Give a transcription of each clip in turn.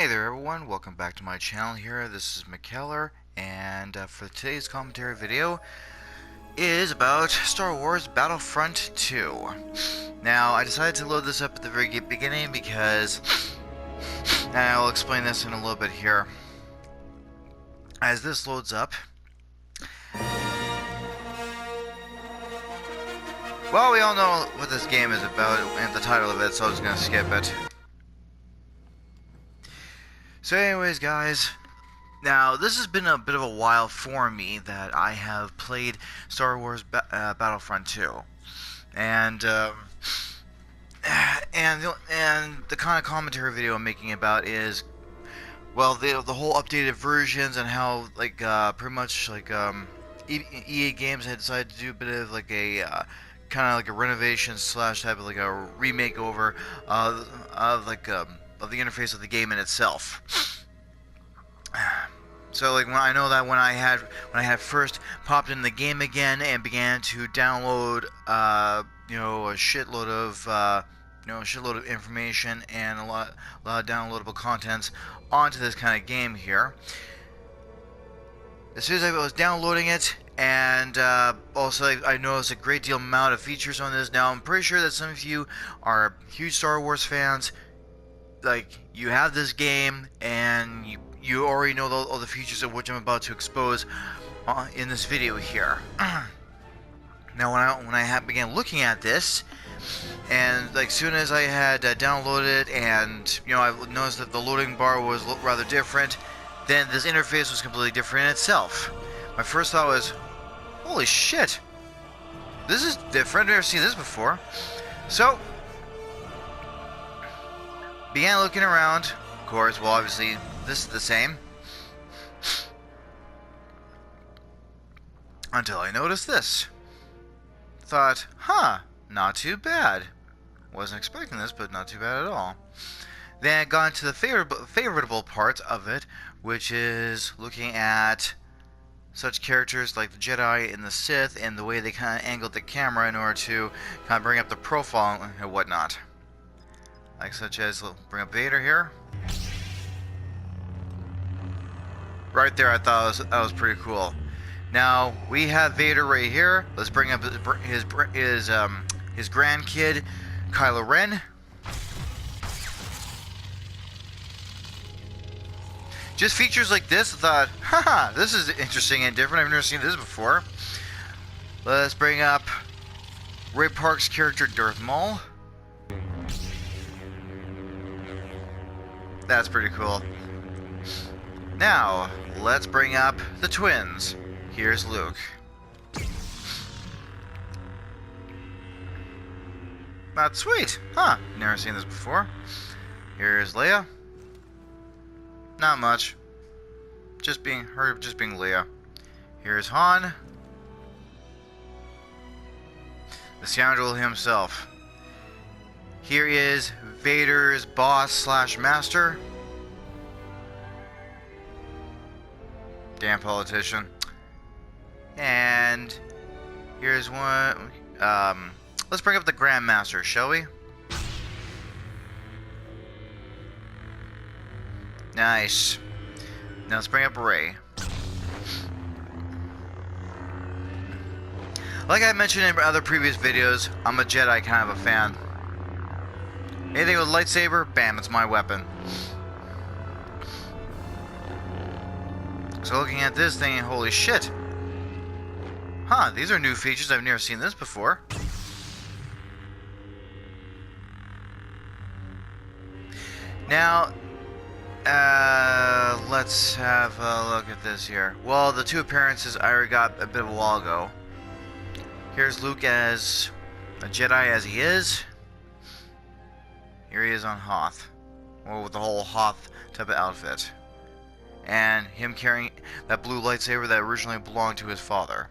Hey there everyone, welcome back to my channel here. This is McKellar, and for today's commentary video is about Star Wars Battlefront 2. Now, I decided to load this up at the very beginning because, and I'll explain this in a little bit here. As this loads up, well, we all know what this game is about and the title of it, so I'm just going to skip it. So anyways, guys, now this has been a bit of a while for me that I have played Star Wars Battlefront 2, and the kind of commentary video I'm making about is, well, the whole updated versions and how pretty much EA Games had decided to do a bit of like a kind of like a renovation slash type of like a remake over of the interface of the game in itself. So when I had first popped in the game again and began to download a shitload of information and a lot of downloadable contents onto this kind of game here. As soon as I was downloading it, and also I noticed a great deal amount of features on this. Now I'm pretty sure that some of you are huge Star Wars fans. Like, you have this game and you already know all the features of which I'm about to expose in this video here. Now when I began looking at this, and like soon as I had downloaded it, and I noticed that the loading bar was rather different, then this interface was completely different in itself. My first thought was, holy shit, this is different. I've never seen this before. So began looking around. Of course, well, obviously this is the same, until I noticed this. Thought, not too bad. Wasn't expecting this, but not too bad at all. Then I got into the favorable part of it, which is looking at such characters like the Jedi and the Sith, and the way they kind of angled the camera in order to kind of bring up the profile and whatnot. Like such as, bring up Vader here. Right there, I thought that was pretty cool. Now we have Vader right here. Let's bring up his grandkid, Kylo Ren. Just features like this, I thought, haha, this is interesting and different. I've never seen this before. Let's bring up Ray Park's character, Darth Maul. That's pretty cool. Now, let's bring up the twins. Here's Luke. That's sweet. Never seen this before. Here's Leia. Not much. Just being Leia. Here's Han. The scoundrel himself. Here is Vader's boss slash master. Damn politician. And here's one. Let's bring up the Grand Master, shall we? Nice. Now let's bring up Rey. Like I mentioned in other previous videos, I'm a Jedi kind of a fan. Anything with a lightsaber, bam, it's my weapon. So looking at this thing, holy shit. These are new features. I've never seen this before. Now, let's have a look at this here. Well, the two appearances I already got a bit of a while ago. Here's Luke as a Jedi as he is. Here he is on Hoth. Well, with the whole Hoth type of outfit. And him carrying that blue lightsaber that originally belonged to his father.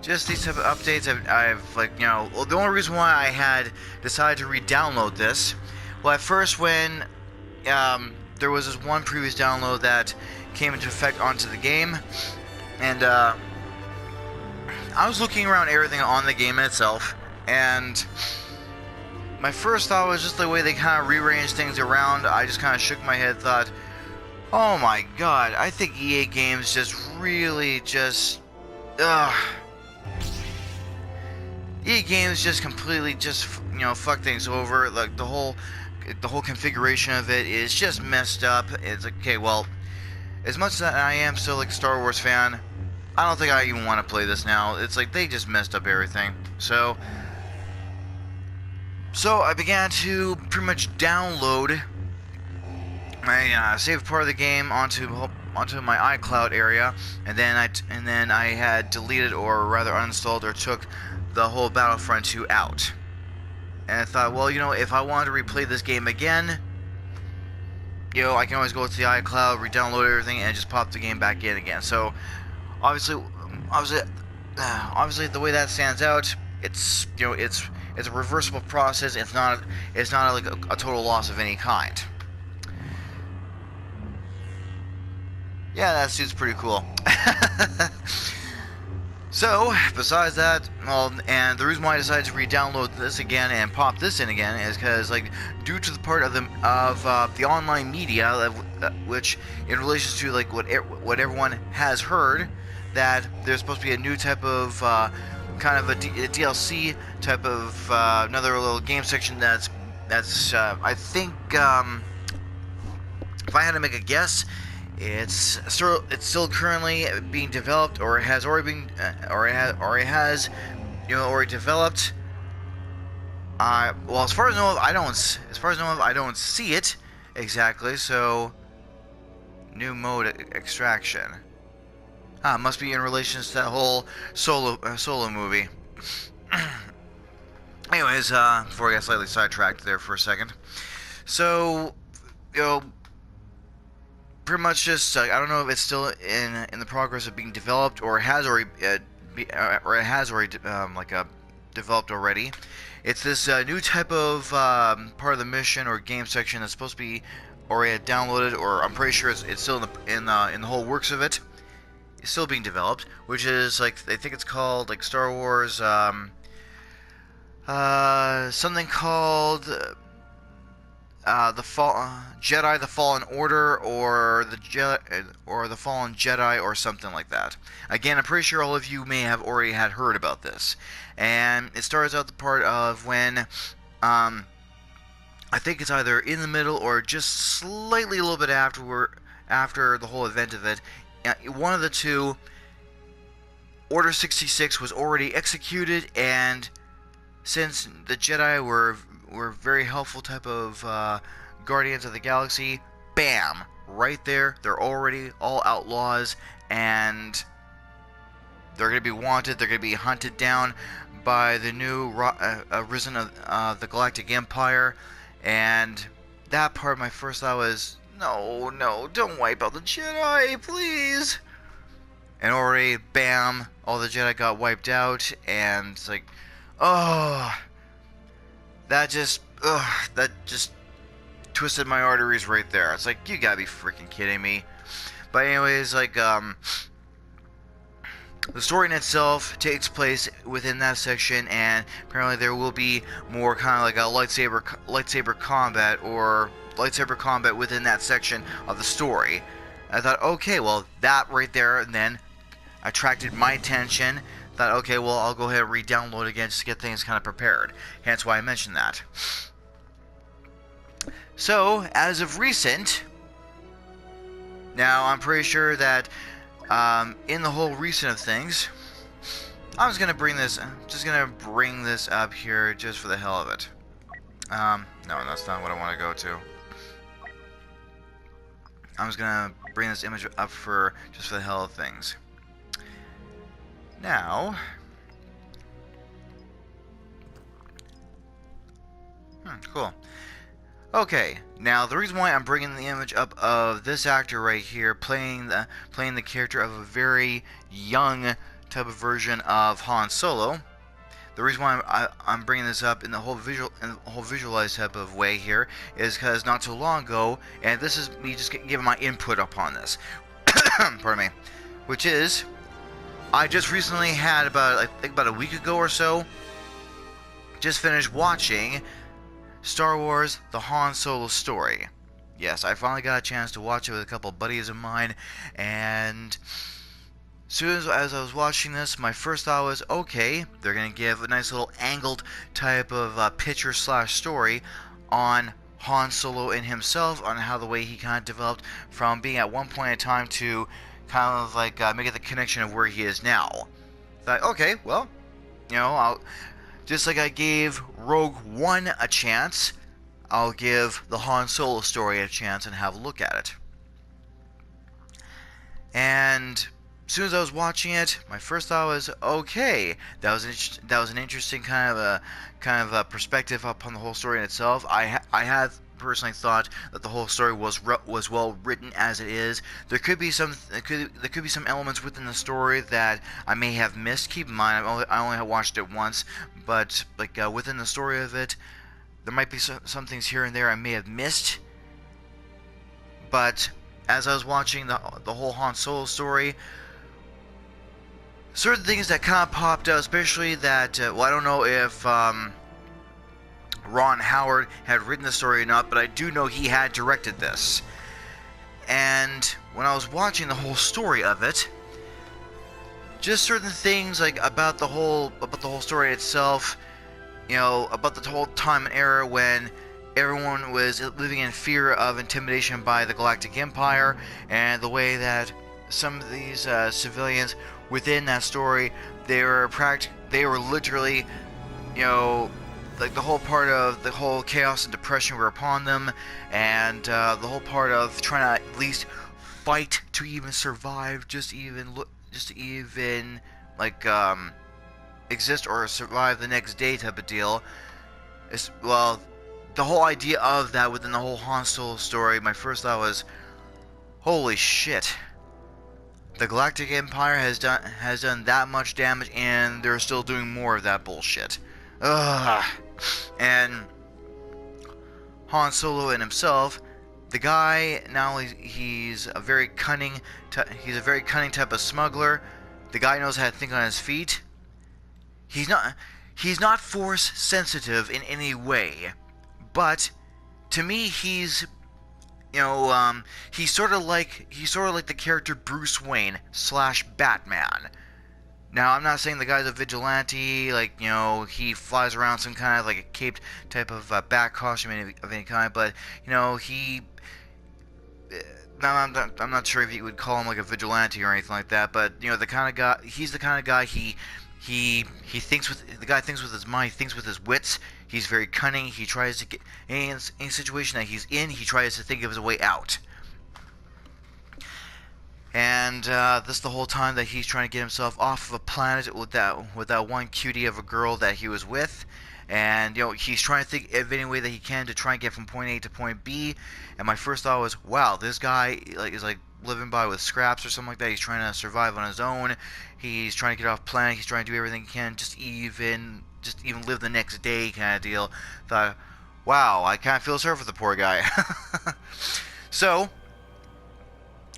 Just these type of updates, I've the only reason why I had decided to re-download this, well, at first when there was this one previous download that came into effect onto the game, and I was looking around everything on the game itself, and my first thought was just the way they kind of rearranged things around. I just kind of shook my head, thought, oh my god, I think EA Games just really just, ugh. EA Games just completely just, fuck things over. Like the whole configuration of it is just messed up. It's like, okay, well, as much as I am still like a Star Wars fan, I don't think I even want to play this now. It's like they just messed up everything. So I began to pretty much download my saved part of the game onto my iCloud area, and then I had deleted, or rather uninstalled or took the whole Battlefront 2 out. And I thought, well, if I wanted to replay this game again, I can always go to the iCloud, re-download everything, and just pop the game back in again. So obviously the way that stands out, it's it's a reversible process. It's not like a total loss of any kind. Yeah, that suit's pretty cool. So, besides that, well, and the reason why I decided to re-download this again and pop this in again is because, like, due to the part of the online media, which in relation to like what everyone has heard, that there's supposed to be a new type of kind of a DLC type of another little game section that's I think if I had to make a guess, it's still currently being developed, or it has already been already developed. Well, as far as I know, I don't see it exactly. So, new mode extraction. Must be in relation to that whole solo movie. Anyways, before I got slightly sidetracked there for a second, so pretty much just I don't know if it's still in the progress of being developed, or it has already developed already. It's this new type of part of the mission or game section that's supposed to be already downloaded, or I'm pretty sure it's still in the whole works of it. It's still being developed, which is like, I think it's called like Star Wars something called Jedi: The Fallen Order, or the Fallen Jedi, or something like that. Again, I'm pretty sure all of you may have already had heard about this, and it starts out the part of when I think it's either in the middle or just slightly a little bit after the whole event of it. One of the two, Order 66 was already executed, and since the Jedi were very helpful type of Guardians of the Galaxy, bam, right there, they're already all outlaws, and they're going to be wanted, they're going to be hunted down by the new risen of the Galactic Empire. And that part, my first thought was, no, don't wipe out the Jedi, please. And already, bam, all the Jedi got wiped out, and it's like, oh, that just twisted my arteries right there. It's like, you gotta be freaking kidding me. But anyways, like, the story in itself takes place within that section, and apparently there will be more kind of like a lightsaber combat within that section of the story. I thought, okay, well, that right there and then attracted my attention. Thought, okay, well, I'll go ahead and re-download again just to get things kind of prepared. Hence why I mentioned that. So, as of recent, now I'm pretty sure that in the whole recent of things, I'm just gonna bring this up here just for the hell of it. No, that's not what I want to go to. I'm just gonna bring this image up just for the hell of things. Now, cool. Okay, now the reason why I'm bringing the image up of this actor right here playing the character of a very young type of version of Han Solo. The reason why I'm bringing this up in the whole visualized type of way here is because not too long ago, and this is me just giving my input upon this, pardon me, which is, I just recently had I think about a week ago or so, just finished watching Star Wars: The Han Solo Story. Yes, I finally got a chance to watch it with a couple buddies of mine, and soon as I was watching this, my first thought was, okay, they're going to give a nice little angled type of picture slash story on Han Solo and himself, on how the way he kind of developed from being at one point in time to kind of like making the connection of where he is now. Thought, okay, well, just like I gave Rogue One a chance, I'll give the Han Solo story a chance and have a look at it. And as soon as I was watching it, my first thought was, okay, that was an interesting kind of a perspective upon the whole story in itself. I had personally thought that the whole story was well written as it is. There could be some elements within the story that I may have missed. Keep in mind, I only have watched it once, but like within the story of it, there might be some things here and there I may have missed. But as I was watching the whole Han Solo story, certain things that kind of popped out, especially that, well, I don't know if Ron Howard had written the story or not, but I do know he had directed this. And when I was watching the whole story of it, just certain things like about the whole story itself, about the whole time and era when everyone was living in fear of intimidation by the Galactic Empire, and the way that some of these civilians within that story, they were literally, like the whole part of the whole chaos and depression were upon them, and the whole part of trying to at least fight to even survive, just to even like exist or survive the next day type of deal. Well, the whole idea of that within the whole Han Solo story, my first thought was, holy shit. The Galactic Empire has done that much damage, and they're still doing more of that bullshit. Ugh. And Han Solo in himself, the guy, not only he's a very cunning type of smuggler. The guy knows how to think on his feet. He's not force sensitive in any way, but to me he's he's sort of like the character Bruce Wayne / Batman. Now, I'm not saying the guy's a vigilante, like, he flies around some kind of like a caped type of bat costume of any kind, but, I'm not sure if you would call him like a vigilante or anything like that, but, the kind of guy, he's the kind of guy, he thinks with his mind, he thinks with his wits. He's very cunning. He tries to get any situation that he's in, he tries to think of his way out. And this the whole time that he's trying to get himself off of a planet with that one cutie of a girl that he was with. And he's trying to think of any way that he can to try and get from point A to point B. And my first thought was, wow, this guy is living by with scraps or something like that. He's trying to survive on his own. He's trying to get off planet. He's trying to do everything he can, just even live the next day kind of deal. Thought, wow, I kind of feel sorry for the poor guy. So,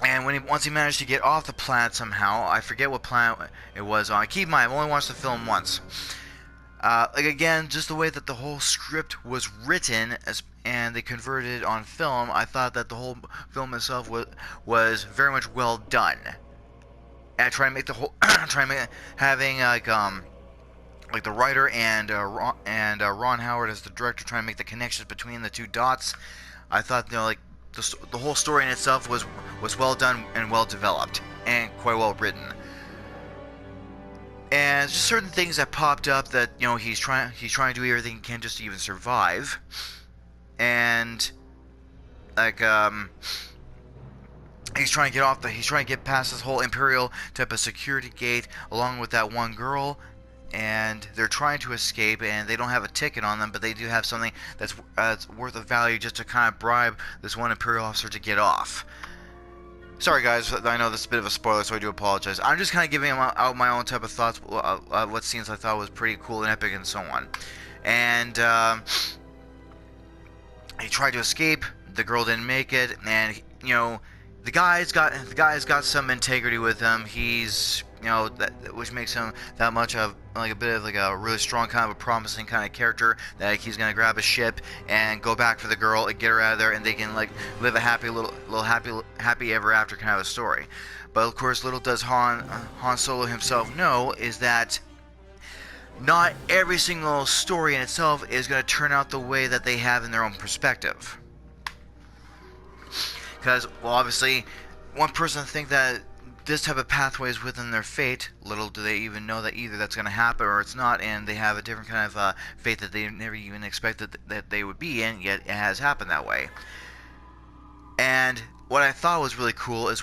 and once he managed to get off the planet somehow, I forget what planet it was on. Keep in mind, I've only watched the film once. Again, just the way that the whole script was written and they converted it on film, I thought that the whole film itself was very much well done. And trying to make the whole, having like the writer and Ron Howard as the director, trying to make the connections between the two dots. I thought the whole story in itself was well done and well developed and quite well written. And just certain things that popped up that he's trying to do everything he can just to even survive, and like he's trying to get past this whole Imperial type of security gate along with that one girl, and they're trying to escape, and they don't have a ticket on them, but they do have something that's worth of value just to kind of bribe this one Imperial officer to get off. Sorry guys, I know this is a bit of a spoiler, so I do apologize. I'm just kind of giving out my own type of thoughts, what scenes I thought was pretty cool and epic and so on. And he tried to escape, the girl didn't make it, and the guy's got some integrity with him. He's you know, which makes him that much of like a bit of like a really strong kind of a promising kind of character, that like, he's gonna grab a ship and go back for the girl and get her out of there, and they can like live a happy little happy ever after kind of a story. But of course, little does Han Solo himself know is that not every single story in itself is going to turn out the way that they have in their own perspective. Because, well, obviously, one person think that this type of pathway is within their fate. Little do they even know that either that's going to happen or it's not, and they have a different kind of fate that they never even expected that they would be in, yet it has happened that way. And what I thought was really cool is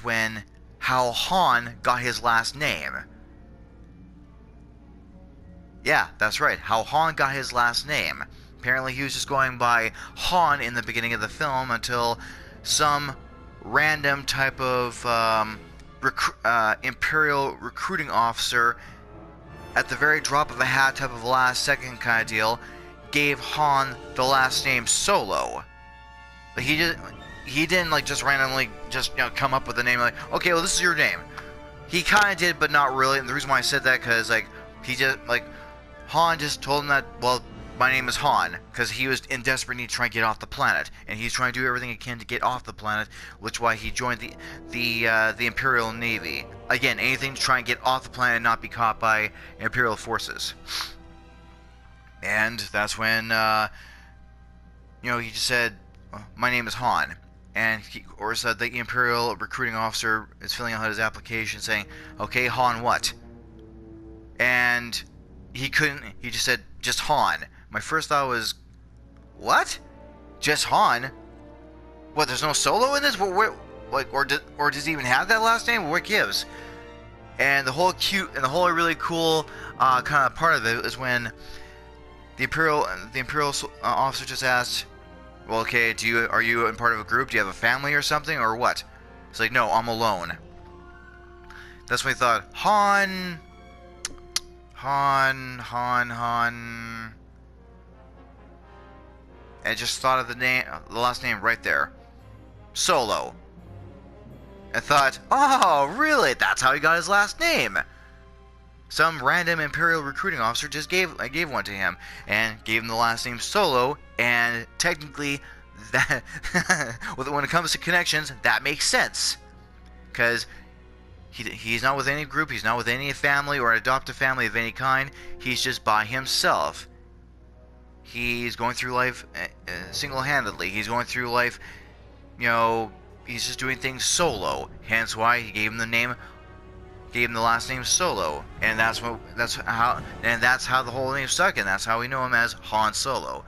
how Han got his last name. Yeah, that's right, how Han got his last name. Apparently he was just going by Han in the beginning of the film until some random type of Imperial recruiting officer, at the very drop of a hat type of last second kind of deal, gave Han the last name Solo. But he didn't like just randomly just, you know, come up with a name like, okay, well, this is your name. He kind of did, but not really. And the reason why I said that, because like he just like Han just told him that, well, my name is Han, because he was in desperate need to try and get off the planet, and he's trying to do everything he can to get off the planet, which is why he joined the Imperial Navy. Again, anything to try and get off the planet and not be caught by Imperial forces. And that's when you know, he just said, my name is Han. And or said the Imperial recruiting officer is filling out his application saying, okay, Han what? And he just said, just Han. My first thought was, what? Just Han? What, there's no Solo in this? Or does he even have that last name? What gives? And the whole really cool kind of part of it is when the Imperial officer just asked, well, okay, are you in part of a group? Do you have a family or something, or what? It's like, no, I'm alone. That's when I thought, Han. And I just thought of the last name right there, Solo. I thought, oh, really? That's how he got his last name. Some random Imperial recruiting officer just gave one to him and gave him the last name Solo. And technically, that when it comes to connections, that makes sense, because he's not with any group, he's not with any family or adoptive family of any kind. He's just by himself. He's going through life single-handedly. He's going through life, you know, he's just doing things solo. Hence why he gave him the last name Solo, and that's how the whole name stuck, and that's how we know him as Han Solo.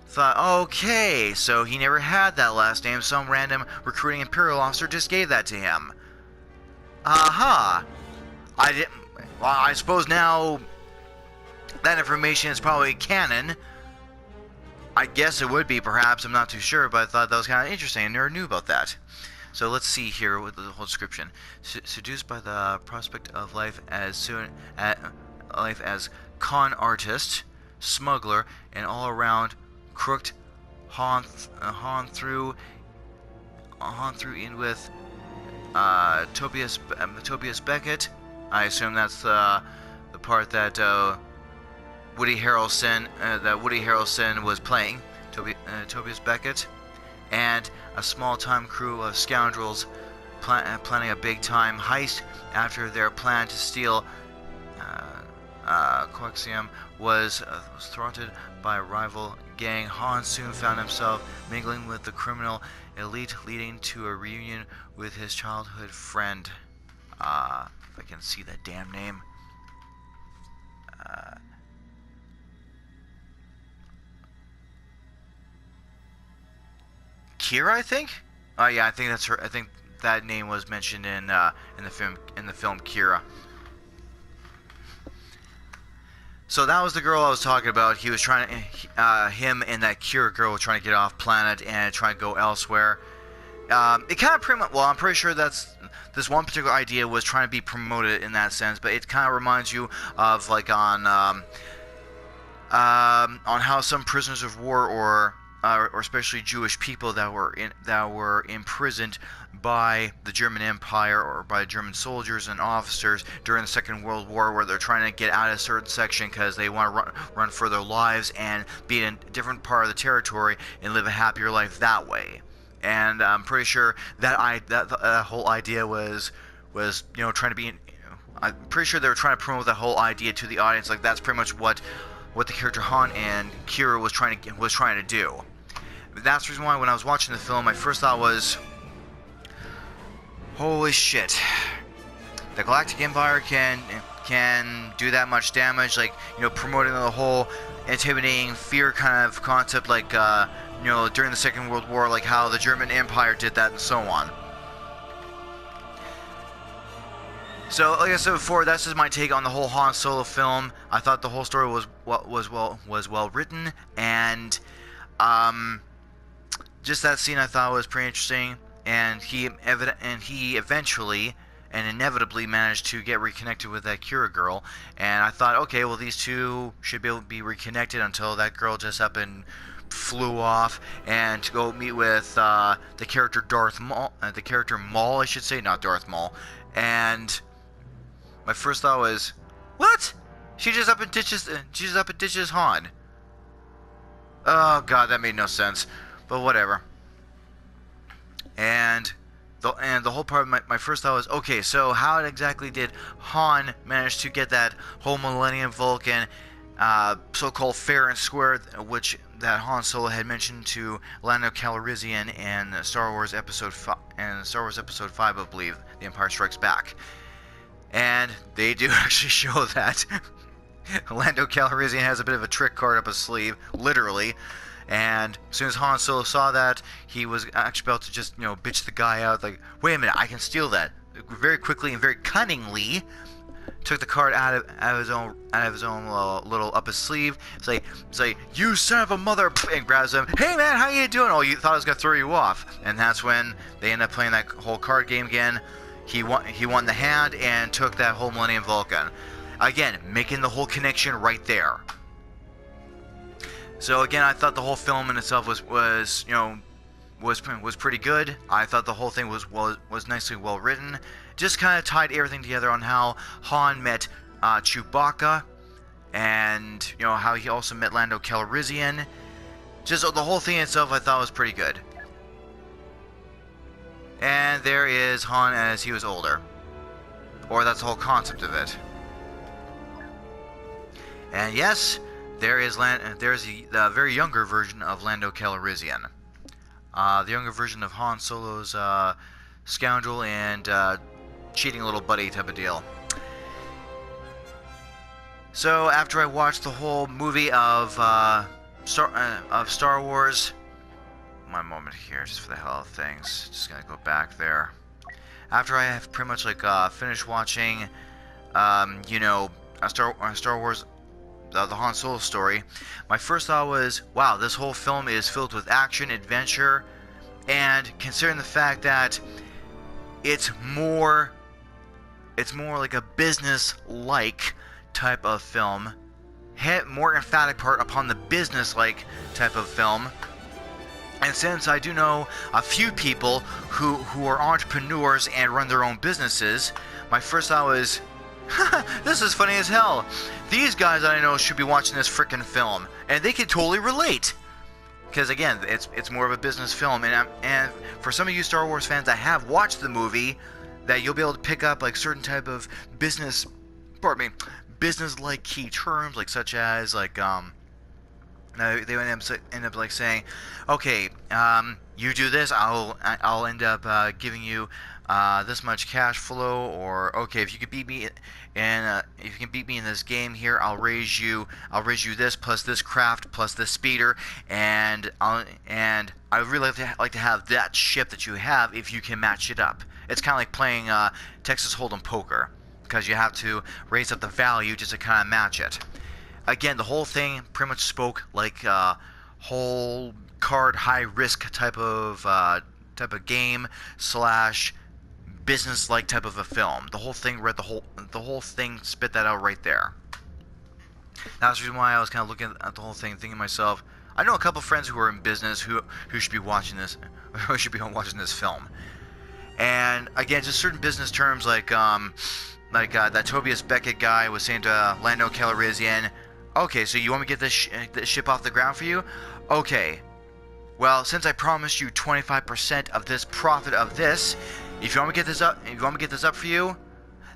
Thought, okay, so he never had that last name. Some random recruiting Imperial officer just gave that to him. Aha! Well, I suppose now that information is probably canon. I guess it would be, perhaps. I'm not too sure, but I thought that was kind of interesting. I never knew about that. So let's see here with the whole description. Seduced by the prospect of life as con artist, smuggler, and all-around crooked, Han threw in with Tobias Beckett. I assume that's the part that Woody Harrelson was playing, Tobias Beckett, and a small-time crew of scoundrels planning a big-time heist after their plan to steal Coaxium was thwarted by a rival gang. Han soon found himself mingling with the criminal elite, leading to a reunion with his childhood friend. If I can see that damn name. Kira, I think. Oh yeah, I think that's her. I think that name was mentioned in the film Kira. So that was the girl I was talking about. He was trying to, him and that Kira girl were trying to get off planet and trying to go elsewhere. It kind of well, I'm pretty sure that's this one particular idea was trying to be promoted in that sense, but it kind of reminds you of like on how some prisoners of war or or especially Jewish people that were imprisoned by the German Empire or by German soldiers and officers during the Second World War, where they're trying to get out of a certain section because they want to run for their lives and be in a different part of the territory and live a happier life that way. And I'm pretty sure that whole idea was trying to be. I'm pretty sure they were trying to promote that whole idea to the audience. Like, that's pretty much what the character Han and Kira was trying to do. That's the reason why when I was watching the film, my first thought was, holy shit, the Galactic Empire can do that much damage, like, promoting the whole intimidating fear kind of concept, like, during the Second World War, like how the German Empire did that and so on. So, like I said before, that's just my take on the whole Han Solo film. I thought the whole story was well written, and just that scene I thought was pretty interesting. And he eventually and inevitably managed to get reconnected with that Kira girl. And I thought, okay, well, these two should be able to be reconnected until that girl just up and flew off and to go meet with the character Maul, I should say, not Darth Maul. And my first thought was, what? She just up and ditches Han. Oh god, that made no sense. But whatever. And the whole part of my first thought was, okay, so how exactly did Han manage to get that whole Millennium Falcon, so-called fair and square, which that Han Solo had mentioned to Lando Calrissian in Star Wars Episode 5, I believe, The Empire Strikes Back. And they do actually show that Lando Calrissian has a bit of a trick card up his sleeve, literally. And as soon as Han Solo saw that, he was actually about to just, bitch the guy out, like, wait a minute, I can steal that. Very quickly and very cunningly took the card out of his own little up his sleeve. It's like, you son of a mother, and grabs him. Hey man, how you doing? Oh, you thought I was gonna throw you off. And that's when they end up playing that whole card game again. He won the hand and took that whole Millennium Falcon. Again, making the whole connection right there. So again, I thought the whole film in itself was pretty good. I thought the whole thing was nicely well written. Just kind of tied everything together on how Han met Chewbacca, and how he also met Lando Calrissian. Just the whole thing itself, I thought was pretty good. And there is Han as he was older, or that's the whole concept of it. And yes, there's the very younger version of Lando Calrissian. The younger version of Han Solo's scoundrel and cheating little buddy type of deal. So after I watched the whole movie of Star Wars, one moment here, just for the hell of things, just gonna go back there. After I have pretty much finished watching, Star Wars. The Han Solo story, my first thought was, wow, this whole film is filled with action, adventure, and considering the fact that it's more like a business-like type of film, more emphatic part upon the business-like type of film. And since I do know a few people who are entrepreneurs and run their own businesses, my first thought was, this is funny as hell. These guys that I know should be watching this frickin' film, and they can totally relate. Because again, it's more of a business film, and for some of you Star Wars fans that have watched the movie, that you'll be able to pick up certain type of business-like key terms, such as they end up saying, okay, you do this, I'll end up giving you this much cash flow, or okay, if you can beat me in this game here, I'll raise you this plus this craft plus this speeder, and I would really like to have that ship that you have if you can match it up. It's kind of like playing Texas Hold'em poker, because you have to raise up the value just to kind of match it. Again, the whole thing pretty much spoke like whole card high risk type of game / business-like type of a film. The whole thing spit that out right there. That's the reason why I was kind of looking at the whole thing, thinking to myself, I know a couple friends who are in business who should be watching this, who should be watching this film. And again, just certain business terms like that Tobias Beckett guy was saying to Lando Calrissian, okay, so you want me to get this ship off the ground for you? Okay. Well, since I promised you 25% of this profit of this, if you want me to get this up for you,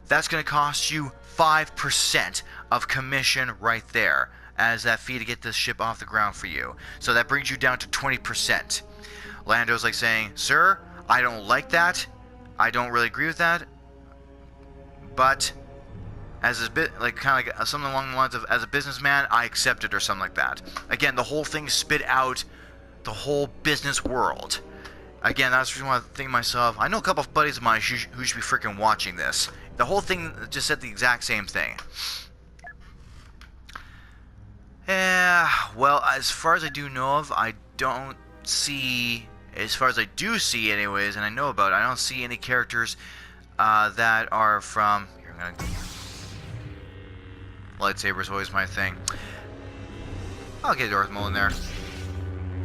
that's going to cost you 5% of commission right there as that fee to get this ship off the ground for you. So that brings you down to 20%. Lando's like saying, sir, I don't like that. I don't really agree with that. But as a bit like kind of like something along the lines of as a businessman, I accept it or something like that. Again, the whole thing spit out the whole business world. Again, that's the reason why I think to myself, I know a couple of buddies of mine who should be freaking watching this. The whole thing just said the exact same thing. Yeah, well, as far as I do know of, I don't see, as far as I do see anyways, and I know about it, I don't see any characters that are from, here, I'm gonna, lightsaber's always my thing. I'll get Darth Maul in there.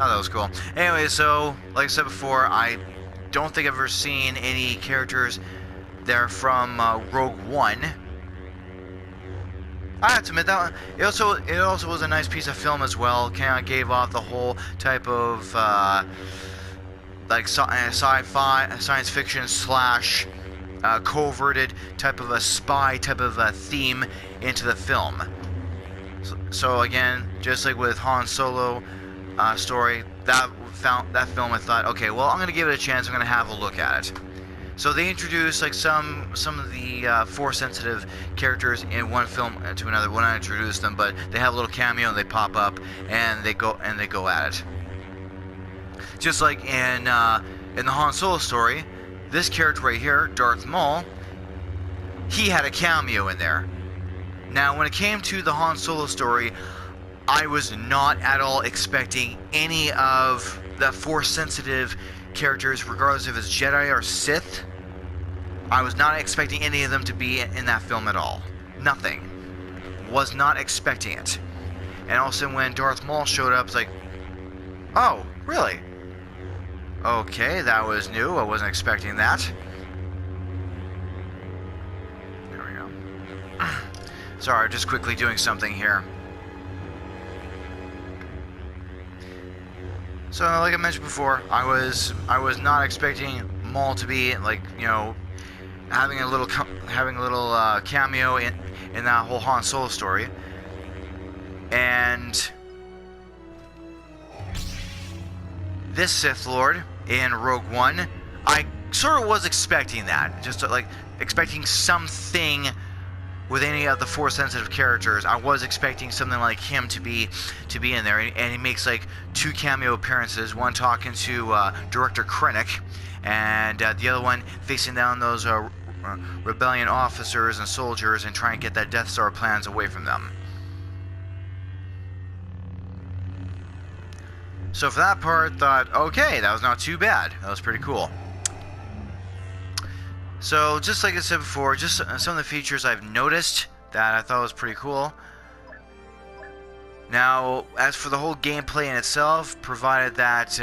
Oh, that was cool. Anyway, so, like I said before, I don't think I've ever seen any characters that are from Rogue One. I have to admit that it also was a nice piece of film as well. Kind of gave off the whole type of like sci-fi, science fiction slash coverted type of a spy type of a theme into the film. So again, just like with Han Solo story, that film I thought, okay, well I'm gonna give it a chance. I'm gonna have a look at it. So they introduce like some of the Force sensitive characters in one film to another. When I introduce them, but they have a little cameo and they pop up and they go at it. Just like in the Han Solo story, this character right here, Darth Maul, he had a cameo in there. Now, when it came to the Han Solo story, I was not at all expecting any of the Force sensitive characters, regardless if it's Jedi or Sith. I was not expecting any of them to be in that film at all. Nothing. Was not expecting it. And also when Darth Maul showed up, it's like, oh, really? Okay, that was new. I wasn't expecting that. There we go. Sorry, just quickly doing something here. So, like I mentioned before, I was not expecting Maul to be like, you know, having a little cameo in that whole Han Solo story, and this Sith Lord in Rogue One, I sort of was expecting that, just like expecting something with any of the Force sensitive characters. I was expecting something like him to be in there, and he makes like 2 cameo appearances, one talking to Director Krennic, and the other one facing down those rebellion officers and soldiers and trying to get that Death Star plans away from them. So for that part, thought, okay, that was not too bad. That was pretty cool. So just like I said before, just some of the features I've noticed that I thought was pretty cool. Now, as for the whole gameplay in itself, provided that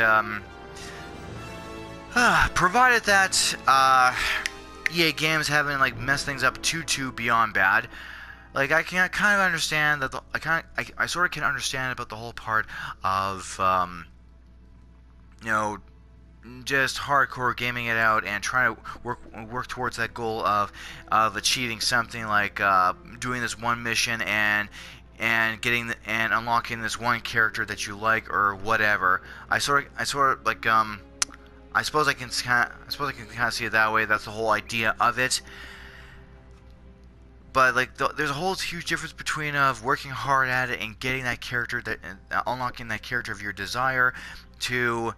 EA Games haven't like messed things up too beyond bad. Like I can kind of understand that I sort of can understand about the whole part of you know, just hardcore gaming it out and trying to work towards that goal of achieving something like doing this one mission and getting and unlocking this one character that you like or whatever. I sort of like I suppose I can kind of see it that way. That's the whole idea of it. But like, there's a whole huge difference between working hard at it and getting that character, that unlocking that character of your desire, to,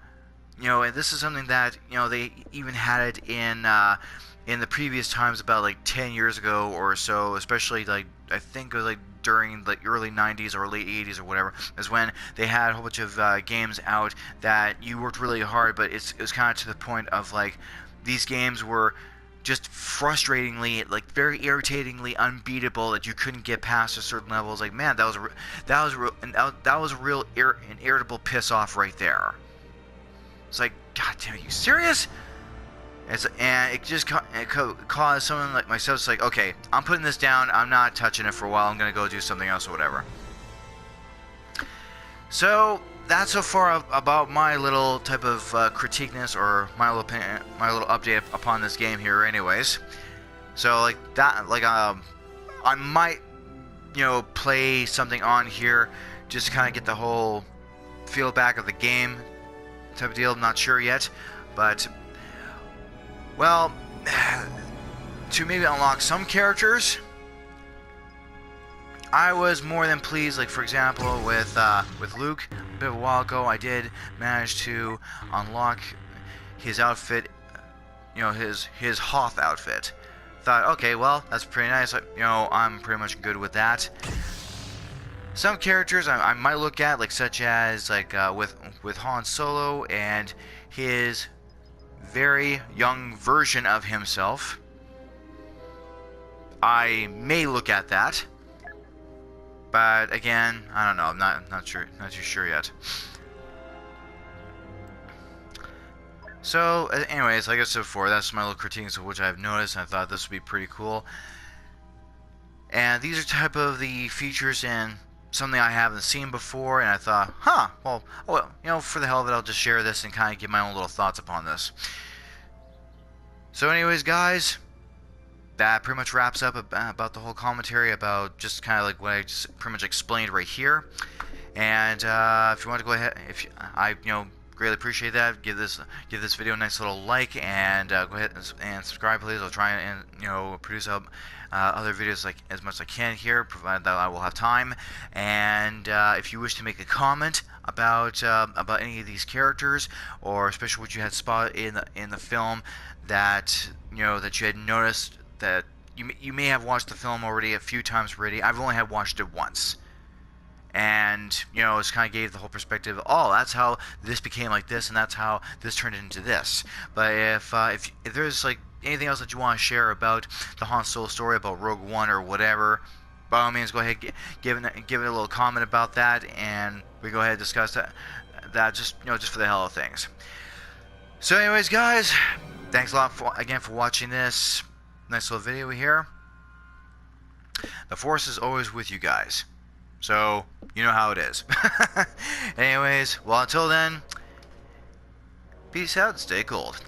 you know, and this is something that, you know, they even had it in the previous times, about like 10 years ago or so, especially like I think it was like during the early 90s or late 80s or whatever, is when they had a whole bunch of games out that you worked really hard, but it was kind of to the point of like these games were just frustratingly, like very irritatingly unbeatable that you couldn't get past a certain level. It's like, man, that was a real an irritable piss off right there. It's like, God damn, are you serious? And it just caused someone like myself. It's like, okay, I'm putting this down. I'm not touching it for a while. I'm gonna go do something else or whatever. So that's so far about my little type of critiqueness or my little opinion, my little update upon this game here. Anyways, so like that, like I might, you know, play something on here just to kind of get the whole feel back of the game type of deal. I'm not sure yet, but well, to maybe unlock some characters, I was more than pleased. Like for example, with Luke, a bit of a while ago, I did manage to unlock his outfit. You know, his Hoth outfit. Thought, okay, well, that's pretty nice. You know, I'm pretty much good with that. Some characters I might look at, like such as like with Han Solo and his very young version of himself. I may look at that. But again, I don't know. I'm not too sure yet. So, anyways, like I said before, that's my little critiques of which I've noticed, and I thought this would be pretty cool. And these are type of the features and something I haven't seen before, and I thought, well, you know, for the hell of it, I'll just share this and kind of give my own little thoughts upon this. So, anyways, guys, that pretty much wraps up about the whole commentary about just kind of like what I just pretty much explained right here. And if you want to go ahead, I greatly appreciate that. Give this video a nice little like, and go ahead and subscribe, please. I'll try and produce other videos like as much as I can here, provided that I will have time. And if you wish to make a comment about any of these characters, or especially what you had spotted in the film that that you had noticed, that you may have watched the film already a few times already. I've only had watched it once. And, it's kind of gave the whole perspective, oh, that's how this became like this, and that's how this turned into this. But if there's, like, anything else that you want to share about the Han Solo story, about Rogue One or whatever, by all means, go ahead, give it a little comment about that, and we go ahead and discuss that just for the hell of things. So anyways, guys, thanks a lot again for watching this nice little video here. The Force is always with you guys. So, you know how it is. Anyways, well, until then, peace out and stay cold.